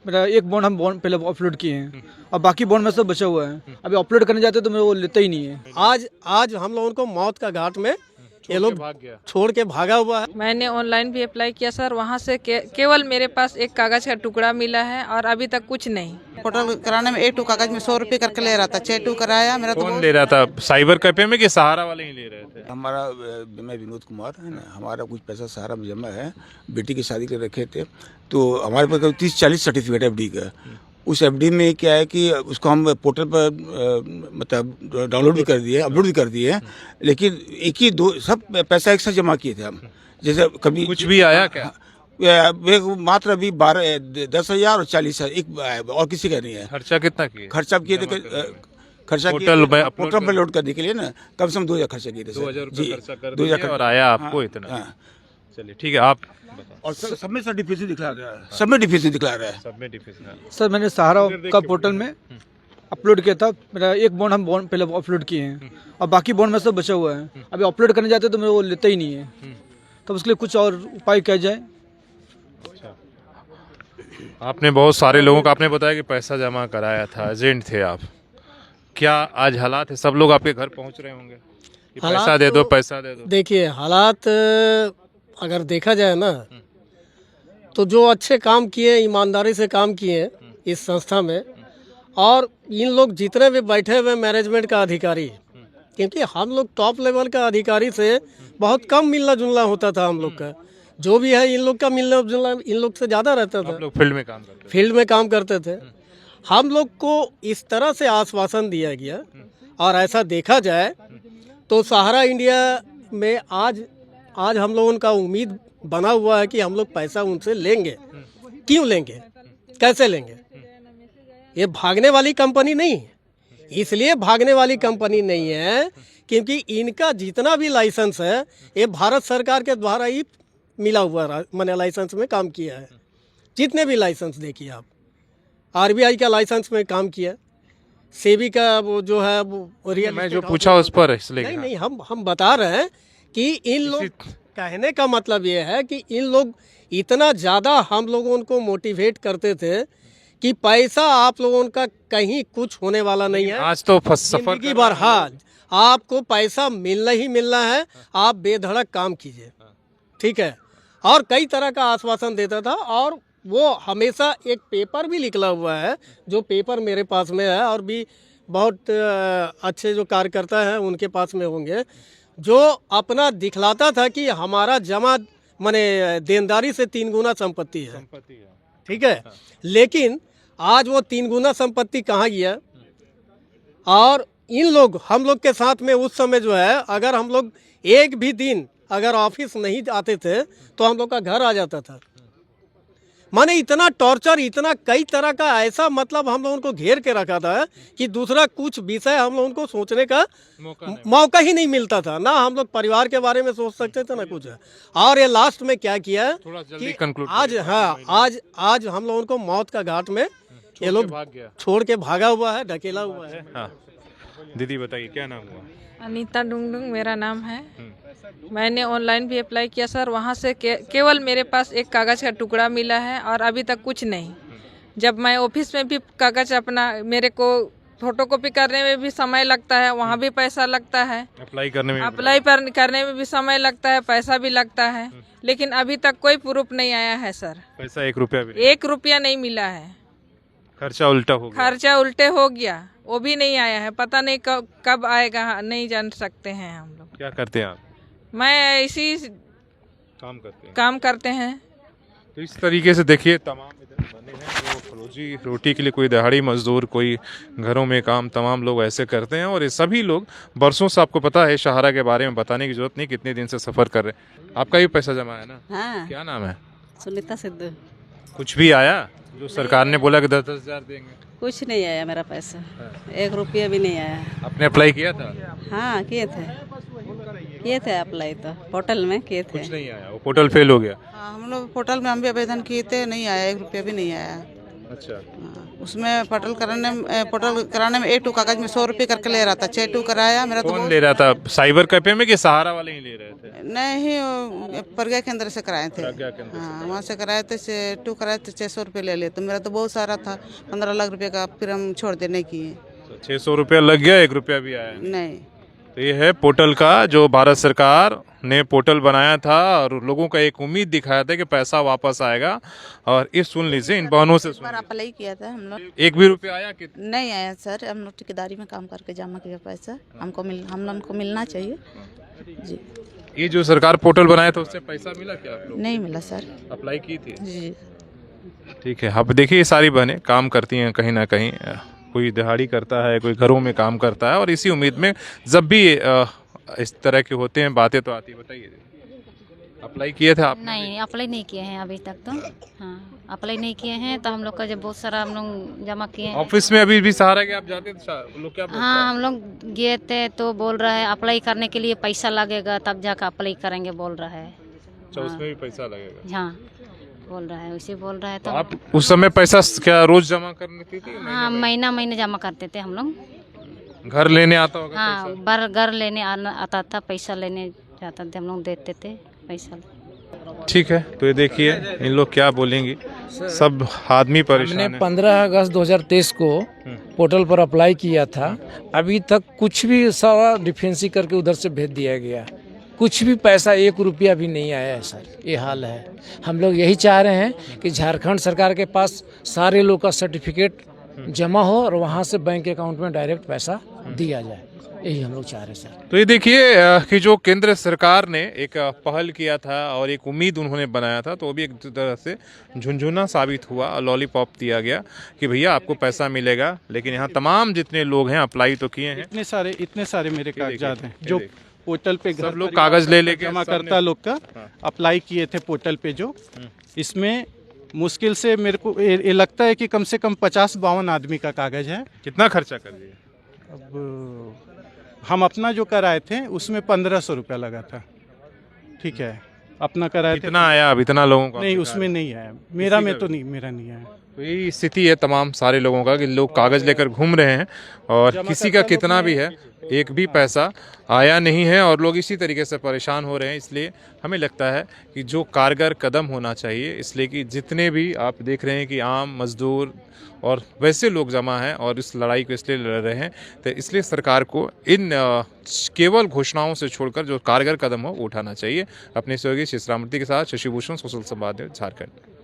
मेरा एक बॉन्ड हम बॉन्ड पहले अपलोड किए हैं और बाकी बॉन्ड में सब बचा हुआ है। अभी अपलोड करने जाते तो मेरे वो लेता ही नहीं है। आज हम लोगों को मौत का घाट में ये लोग छोड़ के भागा हुआ है। मैंने ऑनलाइन भी अप्लाई किया सर, वहाँ से केवल मेरे पास एक कागज का टुकड़ा मिला है और अभी तक कुछ नहीं। पोर्टल कराने में A2 कागज में 100 रुपये करके ले रहा था। 6-2 कराया मेरा। कौन ले रहा था? साइबर कैफे में कि सहारा वाले ही ले रहे थे? हमारा मैं विनोद कुमार है ना, हमारा कुछ पैसा सहारा में जमा है, बेटी की शादी के रखे थे, तो हमारे पास 30-40 सर्टिफिकेट FD का। उस FD में क्या है कि उसको हम पोर्टल पर मतलब डाउनलोड भी कर दिए, अपलोड भी कर दिए, लेकिन एक ही दो सब पैसा एक साथ जमा किए थे हम। जैसे कभी कुछ भी आया क्या? मात्र अभी 10,000 और 40,000 एक, और किसी का नहीं है। खर्चा कितना किए? खर्चा किए थे, खर्चा पोर्टल में लोड करने के लिए ना कम से कम 2,000 खर्चा किए थे। 2,000 रुपये खर्चा कर 2,000 दिए और आया आपको इतना। चलिए ठीक है, आप और सब में डिफिसिट दिखला रहा है, सब में डिफिसिट दिखला रहा है। सब में डिफिसिट। सर मैंने सहारा का पोर्टल में अपलोड किया था, मेरा एक बॉन्ड हम बॉन्ड पहले अपलोड किए हैं और बाकी बॉन्ड में सब बचा हुआ है। अभी अपलोड करने जाते तो मेरे वो लेता ही नहीं है, तो उसके लिए कुछ और उपाय किया जाए। आपने बहुत सारे लोगों का आपने बताया कि पैसा जमा कराया था, एजेंट थे आप। क्या आज हालात है? सब लोग आपके घर पहुंच रहे होंगे कि पैसा दे दो, पैसा दे दो। देखिए हालात अगर देखा जाए ना, तो जो अच्छे काम किए, ईमानदारी से काम किए इस संस्था में, और इन लोग जितने भी बैठे हुए मैनेजमेंट का अधिकारी, क्योंकि हम लोग टॉप लेवल का अधिकारी से बहुत कम मिलना जुलना होता था हम लोग का। जो भी है इन लोग का मिलना जुलना इन लोग से ज़्यादा रहता था। आप लोग फील्ड में काम करते थे? फील्ड में काम करते थे। हम लोग को इस तरह से आश्वासन दिया गया, और ऐसा देखा जाए तो सहारा इंडिया में आज हम लोगों का उम्मीद बना हुआ है कि हम लोग पैसा उनसे लेंगे। क्यों लेंगे, कैसे लेंगे? ये भागने वाली कंपनी नहीं है। इसलिए भागने वाली कंपनी नहीं है क्योंकि इनका जितना भी लाइसेंस है ये भारत सरकार के द्वारा ही मिला हुआ, मैंने लाइसेंस में काम किया है। जितने भी लाइसेंस देखिए आप, RBI का लाइसेंस में काम किया, सेबी का वो जो है वो रियल, मैं जो पूछा उस पर इसलिए नहीं हम बता रहे हैं कि इन लोग, कहने का मतलब ये है कि इन लोग इतना ज़्यादा हम लोगों उनको मोटिवेट करते थे कि पैसा आप लोगों का कहीं कुछ होने वाला नहीं है। आज तो सफर की बार, हाँ आपको पैसा मिलना ही मिलना है, आप बेधड़क काम कीजिए, ठीक है। और कई तरह का आश्वासन देता था, और वो हमेशा एक पेपर भी निकला हुआ है, जो पेपर मेरे पास में है, और भी बहुत अच्छे जो कार्यकर्ता हैं उनके पास में होंगे, जो अपना दिखलाता था कि हमारा जमा माने देनदारी से 3 गुना संपत्ति है, ठीक है। लेकिन आज वो 3 गुना संपत्ति कहाँ गया? और इन लोग हम लोग के साथ में उस समय जो है, अगर हम लोग एक भी दिन अगर ऑफिस नहीं आते थे तो हम लोग का घर आ जाता था। माने इतना टॉर्चर, इतना कई तरह का ऐसा मतलब हम लोगों को घेर के रखा था कि दूसरा कुछ विषय हम लोगों को सोचने का मौका ही नहीं मिलता था। ना हम लोग परिवार के बारे में सोच सकते थे ना कुछ। और ये लास्ट में क्या किया कि आज हम लोगों को मौत का घाट में ये लोग छोड़ के भागा हुआ है, ढकेला हुआ है। हाँ। दीदी बताइए क्या नाम हुआ? अनीता डुंगडुंग मेरा नाम है। मैंने ऑनलाइन भी अप्लाई किया सर, वहाँ से केवल मेरे पास एक कागज़ का टुकड़ा मिला है और अभी तक कुछ नहीं। जब मैं ऑफिस में भी कागज़ अपना, मेरे को फोटोकॉपी करने में भी समय लगता है, वहाँ भी पैसा लगता है, अप्लाई करने में भी समय लगता है, पैसा भी लगता है, लेकिन अभी तक कोई प्रूफ नहीं आया है सर। पैसा 1 रुपया भी? 1 रुपया नहीं मिला है। खर्चा उल्टा हो गया? खर्चा उल्टे हो गया, वो भी नहीं आया है। पता नहीं कब आएगा, नहीं जान सकते हैं हम लोग। क्या करते हैं आप? मैं इसी काम करते हैं। तो इस तरीके से देखिए तमाम इधर बने हैं जो रोजी रोटी के लिए, कोई दिहाड़ी मजदूर, कोई घरों में काम, तमाम लोग ऐसे करते हैं। और ये सभी लोग बरसों से, आपको पता है सहारा के बारे में बताने की जरूरत नहीं, कितने दिन से सफ़र कर रहे हैं। आपका भी पैसा जमा है ना? हाँ। क्या नाम है? सुनीता सिद्धू। कुछ भी आया? जो सरकार ने बोला कि 10-10 हज़ार देंगे? कुछ नहीं आया मेरा पैसा, 1 रुपया भी नहीं आया। आपने अप्लाई किया था? हाँ किए थे अप्लाई, तो पोर्टल में किए थे। कुछ नहीं आया, वो पोर्टल फेल हो गया। हाँ, हम लोग पोर्टल में हम भी आवेदन किए थे, नहीं आया, 1 रुपया भी नहीं आया। अच्छा, उसमें पोर्टल कराने में A2 कागज में 100 रुपये करके ले रहा था। 6-2 कराया मेरा तो कौन ले रहा था? साइबर कैफे में कि सहारा वाले ही ले रहे थे? नहीं, वो प्रज्ञा केंद्र से कराए थे। प्रज्ञा केंद्र से। हाँ, वहाँ से कराए थे। 2 कराए थे, 600 रुपये ले लिए। तो मेरा तो बहुत सारा था, 15 लाख रुपए का। फिर हम छोड़ देने किए। 600 रुपया लग गया, 1 रुपया भी आया नहीं। नहीं, तो ये है पोर्टल का, जो भारत सरकार ने पोर्टल बनाया था और लोगों का एक उम्मीद दिखाया था कि पैसा वापस आएगा। और इस सुन लीजिए, इन बहनों से पर अप्लाई किया था हम लोग, 1 भी रुपया आया कि नहीं आया सर। हम लोग ठेकेदारी में काम करके जमा किया पैसा, हम लोग को मिलना चाहिए जी। ये जो सरकार पोर्टल बनाया था उससे पैसा मिला क्या आप लोग? नहीं मिला सर अप्लाई की थी? जी। ठीक है, अब देखिए ये सारी बहनें काम करती हैं कहीं ना कहीं, कोई दिहाड़ी करता है, कोई घरों में काम करता है, और इसी उम्मीद में जब भी इस तरह के होते हैं बातें तो आती है। बताइए, अप्लाई किए थे आप? नहीं, अप्लाई नहीं किए हैं अभी तक तो। हाँ, अप्लाई नहीं किए हैं। तो हम लोग का जब बहुत सारा हम लोग जमा किए हैं। ऑफिस में अभी भी सहारा के आप जाते थे, लोग क्या बोलते हाँ, हैं? हम लोग गए थे तो बोल रहा है अप्लाई करने के लिए पैसा लगेगा, तब जाकर अप्लाई करेंगे बोल रहा है। अच्छा, उसमें भी पैसा लगेगा? हाँ, बोल रहा है, उसे बोल रहा है। तो आप उस समय पैसा क्या रोज जमा करने की थी? हाँ, महीने जमा करते थे हम लोग। घर लेने आता होगा हाँ, पैसा? घर लेने आता था, पैसा लेने जाता थे हम लोग, देते थे पैसा। ठीक है, तो ये देखिए इन लोग क्या बोलेंगे, सब आदमी परेशान हमने है। 15 अगस्त 2023 को पोर्टल पर अप्लाई किया था। अभी तक कुछ भी सारा डिफेंसी करके उधर से भेज दिया गया। कुछ भी पैसा 1 रुपया भी नहीं आया है सर, ये हाल है। हम लोग यही चाह रहे हैं कि झारखंड सरकार के पास सारे लोग का सर्टिफिकेट जमा हो और वहाँ से बैंक अकाउंट में डायरेक्ट पैसा दिया जाए, यही हम लोग चाह रहे हैं सर। तो ये देखिए कि जो केंद्र सरकार ने एक पहल किया था और एक उम्मीद उन्होंने बनाया था, तो वो भी एक तरह से झुनझुना साबित हुआ। लॉलीपॉप दिया गया कि भैया आपको पैसा मिलेगा, लेकिन यहाँ तमाम जितने लोग हैं अप्लाई तो किए हैं। इतने सारे मेरे कागजात हैं जो पोर्टल पे सब लोग कागज ले लेके जमा करता लोग का अप्लाई किए थे पोर्टल पे। जो इसमें मुश्किल से मेरे को ये लगता है कि कम से कम 50-52 आदमी का कागज है। कितना खर्चा कर दिया? अब हम अपना जो कराए थे उसमें 1500 रुपया लगा था। ठीक है, अपना कराए थे। कितना आया अब इतना लोगों का? नहीं, उसमें नहीं आया। मेरा नहीं आया। तो यही स्थिति है तमाम सारे लोगों का कि लोग कागज लेकर घूम रहे हैं और किसी का कितना भी है, एक भी पैसा आया नहीं है और लोग इसी तरीके से परेशान हो रहे हैं। इसलिए हमें लगता है कि जो कारगर कदम होना चाहिए, इसलिए कि जितने भी आप देख रहे हैं कि आम मजदूर और वैसे लोग जमा हैं और इस लड़ाई को इसलिए लड़ रहे हैं, तो इसलिए सरकार को इन केवल घोषणाओं से छोड़कर जो कारगर कदम हो वो उठाना चाहिए। अपने सहयोगी शिश्रामूर्ति के साथ शशिभूषण, सोशल संवाद, झारखंड।